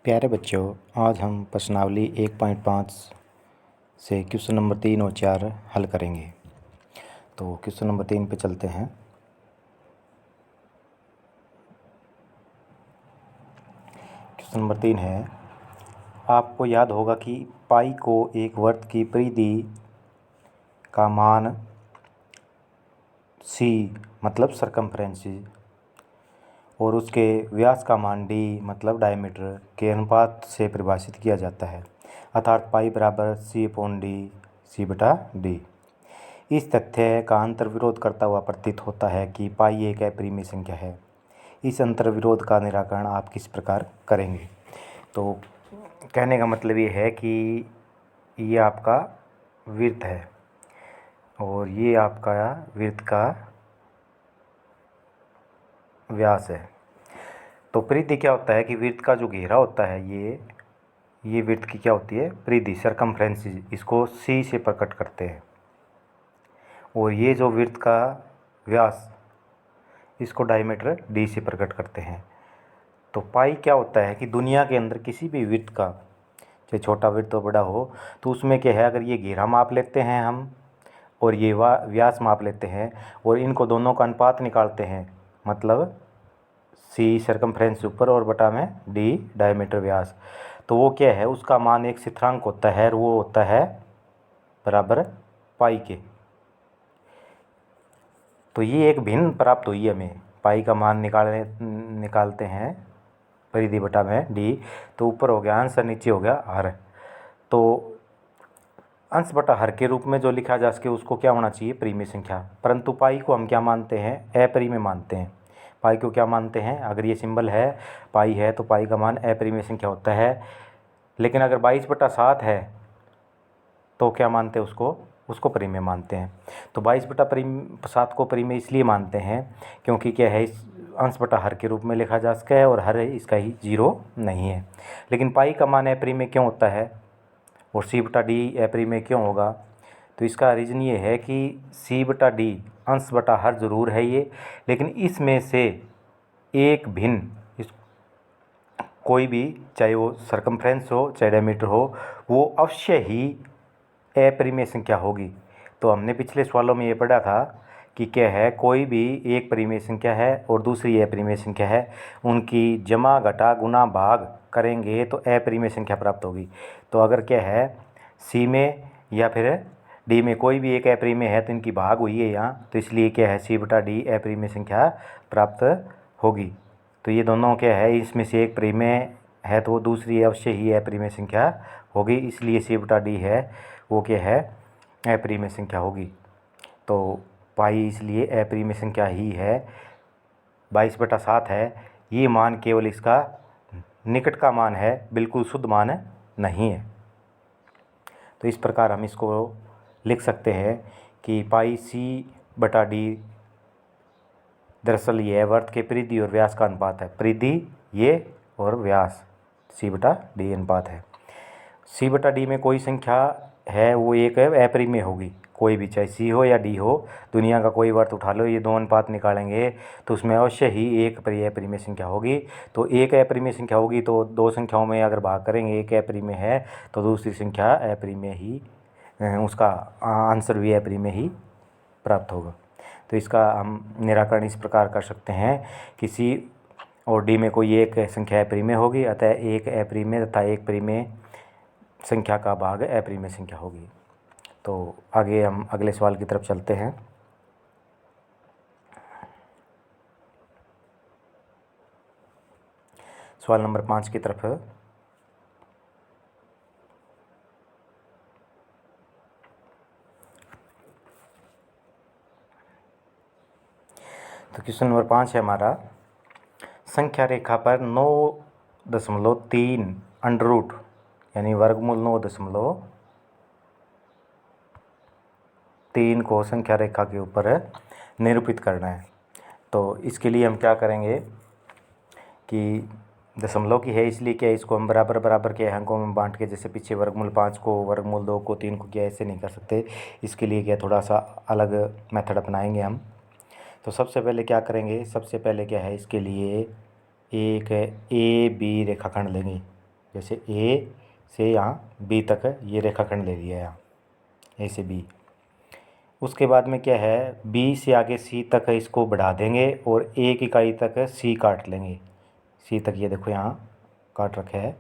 प्यारे बच्चों, आज हम प्रश्नावली 1.5 से क्वेश्चन नंबर 3 और 4 हल करेंगे। तो क्वेश्चन नंबर 3 पे चलते हैं। क्वेश्चन नंबर 3 है, आपको याद होगा कि पाई को एक वृत्त की परिधि का मान सी मतलब सरकमफ्रेंस और उसके व्यास का मान डी मतलब डायमीटर के अनुपात से परिभाषित किया जाता है, अर्थात पाई बराबर C/D C/D। इस तथ्य का अंतर्विरोध करता हुआ प्रतीत होता है कि पाई एक अपरिमेय संख्या है। इस अंतर्विरोध का निराकरण आप किस प्रकार करेंगे? तो कहने का मतलब ये है कि ये आपका वृत्त है और ये आपका वृत्त का व्यास है। तो परिधि क्या होता है कि वृत्त का जो घेरा होता है ये वृत्त की क्या होती है? परिधि, सरकमफ्रेंस। इसको सी से प्रकट करते हैं। और ये जो वृत्त का व्यास, इसको डायमीटर डी से प्रकट करते हैं। तो पाई क्या होता है कि दुनिया के अंदर किसी भी वृत्त का, चाहे छोटा वृत्त हो बड़ा हो, तो उसमें क्या है, अगर ये घेरा माप लेते हैं हम और ये व्यास माप लेते हैं और इनको दोनों का अनुपात निकालते हैं, मतलब सी सरकमफ्रेंस ऊपर और बटा में डी डायमीटर व्यास, तो वो क्या है, उसका मान एक स्थिरांक होता है और वो होता है बराबर पाई के। तो ये एक भिन्न प्राप्त हुई हमें। पाई का मान निकालते हैं परिधि बटा में डी, तो ऊपर हो गया अंश और नीचे हो गया हर। तो अंश बटा हर के रूप में जो लिखा जा सके उसको क्या होना चाहिए? परिमेय संख्या। परंतु पाई को हम क्या मानते हैं? अपरिमेय मानते हैं। पाई को क्या मानते हैं? अगर ये सिंबल है पाई है तो पाई का मान अपरिमेय संख्या होता है। लेकिन अगर 22/7 है तो क्या मानते हैं उसको परिमेय मानते हैं। तो 22/7 को परिमेय इसलिए मानते हैं क्योंकि क्या है, इस अंश बटा हर के रूप में लिखा जा सका है और हर इसका ही 0 नहीं है। लेकिन पाई का मान अपरिमेय क्यों होता है और C/D अपरिमेय क्यों होगा? तो इसका रीज़न ये है कि C/D अंश बटा हर ज़रूर है ये, लेकिन इसमें से एक भिन्न कोई भी, चाहे वो सरकमफ्रेंस हो चाहे डायमीटर हो, वो अवश्य ही अपरिमेय संख्या होगी। तो हमने पिछले सवालों में ये पढ़ा था कि क्या है, कोई भी एक परिमेय संख्या है और दूसरी अपरिमेय संख्या है, उनकी जमा घटा गुना भाग करेंगे तो अपरिमेय संख्या प्राप्त होगी। तो अगर क्या है, सी में या फिर डी में कोई भी एक अपरिमेय है तो इनकी भाग हुई है यहाँ, तो इसलिए क्या है, C/D अपरिमेय संख्या प्राप्त होगी। तो ये दोनों क्या है, इसमें से एक परिमेय है तो वो दूसरी अवश्य ही अपरिमेय संख्या होगी, इसलिए C/D है वो क्या है, अपरिमेय संख्या होगी। तो पाई इसलिए अपरिमेय संख्या ही है। 22/7 है, ये मान केवल इसका निकट का मान है, बिल्कुल शुद्ध मान नहीं है। तो इस प्रकार हम इसको लिख सकते हैं कि पाई C/D दरअसल ये वृत्त के परिधि और व्यास का अनुपात है। परिधि ये और व्यास C/D अनुपात है। C/D में कोई संख्या है वो एक अपरिमेय होगी, कोई भी, चाहे C हो या D हो, दुनिया का कोई वृत्त उठा लो, ये दो अनुपात निकालेंगे तो उसमें अवश्य ही एक अपरिमेय संख्या होगी। तो एक अपरिमेय संख्या होगी तो दो संख्याओं में अगर भाग करेंगे, एक अपरिमेय है तो दूसरी संख्या अपरिमेय ही, उसका आंसर भी अपरिमेय ही प्राप्त होगा। तो इसका हम निराकरण इस प्रकार कर सकते हैं कि C और D में कोई एक संख्या अपरिमेय होगी, अतः एक अपरिमेय तथा एक परिमेय संख्या का भाग अपरिमेय संख्या होगी। तो आगे हम अगले सवाल की तरफ चलते हैं। सवाल नंबर 5 की तरफ। तो क्वेश्चन नंबर 5 है हमारा, संख्या रेखा पर 9.3 अंडर रूट यानी वर्गमूल 9.3 को संख्या रेखा के ऊपर निरूपित करना है। तो इसके लिए हम क्या करेंगे कि दशमलव की है, इसलिए क्या, इसको हम बराबर बराबर के अंकों में बांट के, जैसे पीछे वर्गमूल 5 को, वर्गमूल 2 को, 3 को किया, ऐसे नहीं कर सकते। इसके लिए क्या, थोड़ा सा अलग मेथड अपनाएंगे हम। तो सबसे पहले क्या करेंगे, सबसे पहले क्या है, इसके लिए एक AB रेखाखंड लेंगे। जैसे ए से यहाँ बी तक ये रेखाखंड ले लिया यहाँ, ए से बी। उसके बाद में क्या है, बी से आगे सी तक इसको बढ़ा देंगे और एक इकाई तक सी काट लेंगे। सी तक ये देखो यहाँ काट रखे है,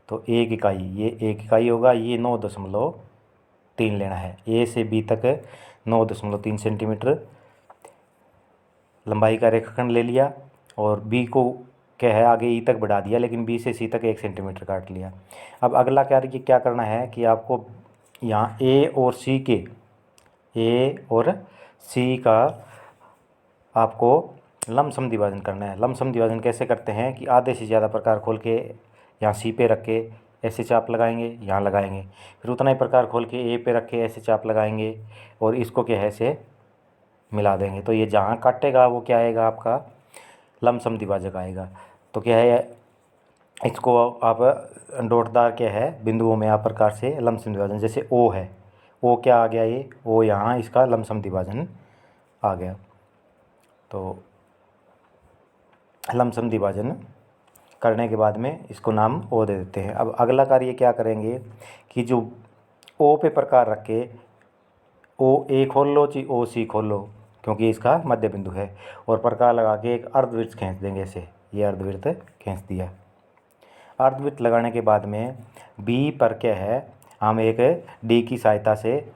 तो एक इकाई, ये एक इकाई होगा, ये 9.3 लेना है। ए से बी तक 9.3 सेंटीमीटर लंबाई का रेखाखंड ले लिया और बी को क्या है आगे ई तक बढ़ा दिया, लेकिन बी से सी तक 1 सेंटीमीटर काट लिया। अब अगला कार्य क्या करना है कि आपको यहाँ ए और सी का आपको लमसम विभाजन करना है। लमसम विभाजन कैसे करते हैं कि आधे से ज़्यादा प्रकार खोल के यहाँ सी पे रख के ऐसे चाप लगाएंगे, यहाँ लगाएंगे, फिर उतना ही प्रकार खोल के ए पे रख के ऐसे चाप लगाएंगे और इसको क्या है से मिला देंगे। तो ये जहाँ काटेगा वो क्या आएगा, आपका लमसम द्विभाजक आएगा। तो क्या है, इसको आप डॉटदार क्या है बिंदुओं में आप प्रकार से लमसम द्विभाजन, जैसे ओ है, ओ क्या आ गया, ये ओ यहाँ इसका लमसम द्विभाजन आ गया। तो लमसम द्विभाजन करने के बाद में इसको नाम ओ दे देते हैं। अब अगला कार्य क्या करेंगे कि जो ओ पे प्रकार रख के ओ ए खोल लो चाहे ओ सी खोल लो, क्योंकि इसका मध्य बिंदु है, और प्रकार लगा के एक अर्धवृत्त खींच देंगे ऐसे, ये अर्धवृत्त खींच दिया। अर्धवृत्त लगाने के बाद में बी पर क्या है, हम एक डी की सहायता से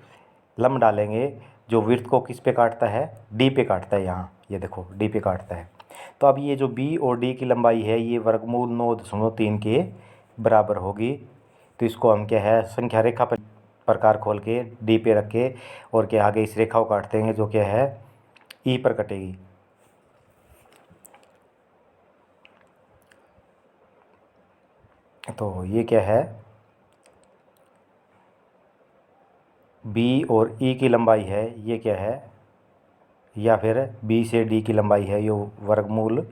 लंब डालेंगे जो वृत्त को किस पे काटता है, डी पे काटता है। यहाँ ये देखो डी पे काटता है। तो अब ये जो बी और डी की लंबाई है ये वर्गमूल 9.3 के बराबर होगी। तो इसको हम क्या है संख्या रेखा पर प्रकार खोल के डी पे रख के और क्या आगे इस रेखा को काट देंगे जो क्या है ई पर कटेगी। तो ये क्या है, बी और ई की लंबाई है ये क्या है, या फिर बी से डी की लंबाई है ये वर्गमूल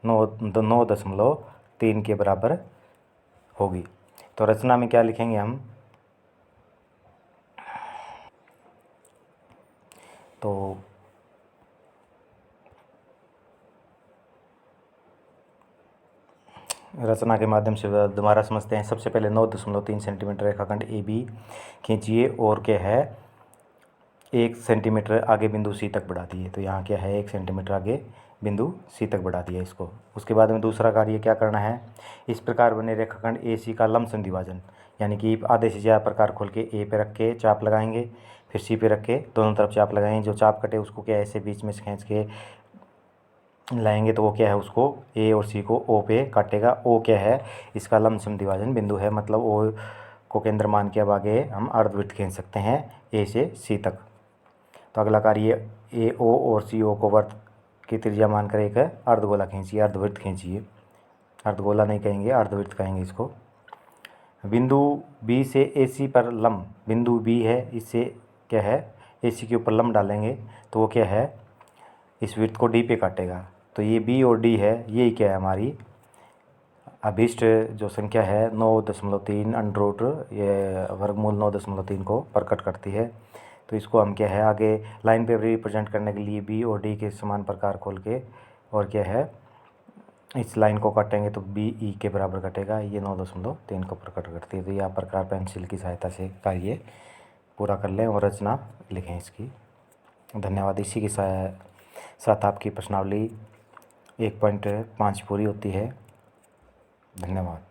9.3 के बराबर होगी। तो रचना में क्या लिखेंगे हम, तो रचना के माध्यम से दोबारा समझते हैं। सबसे पहले 9.3 सेंटीमीटर रेखाखंड ए बी खींचिए और क्या है 1 सेंटीमीटर आगे बिंदु सी तक बढ़ा दिए। तो यहाँ क्या है 1 सेंटीमीटर आगे बिंदु सी तक बढ़ा दिया इसको। उसके बाद में दूसरा कार्य क्या करना है, इस प्रकार बने रेखाखंड ए सी का लमसम द्विभाजन, यानी कि आधे से ज़्यादा प्रकार खोल के ए पे रख के चाप लगाएंगे, फिर सी पे रख के दोनों तरफ चाप लगाएंगे। जो चाप कटे उसको क्या ऐसे बीच में से खींच के लाएंगे तो वो क्या है उसको ए और सी को ओ पे काटेगा। ओ क्या है इसका लमसम द्विभाजन बिंदु है, मतलब ओ को केंद्र मान के अब आगे हम अर्धवृत्त खींच सकते हैं ए से सी तक। तो अगला कार्य ए ओ और सी ओ को वर्त की त्रिज्या मानकर एक अर्धगोला खींचिए, अर्धवृत्त खींचिए। अर्धगोला नहीं कहेंगे, अर्धवृत्त कहेंगे इसको। बिंदु बी से ए सी पर लंब, बिंदु बी है इससे क्या है ए सी के ऊपर लंब डालेंगे तो वो क्या है इस वृत्त को डी पे काटेगा। तो ये बी और डी है, ये क्या है हमारी अभीष्ट जो संख्या है 9.3 अंडर रूट ये वर्गमूल 9.3 को प्रकट करती है। तो इसको हम क्या है आगे लाइन पे रिप्रेजेंट करने के लिए बी और डी के समान प्रकार खोल के और क्या है इस लाइन को काटेंगे तो बी ई के बराबर कटेगा, ये 9.3 को प्रकट करती है। तो ये आप प्रकार पेंसिल की सहायता से कार्य पूरा कर लें और रचना लिखें इसकी। धन्यवाद। इसी के साथ आपकी प्रश्नावली 1.5 पूरी होती है। धन्यवाद।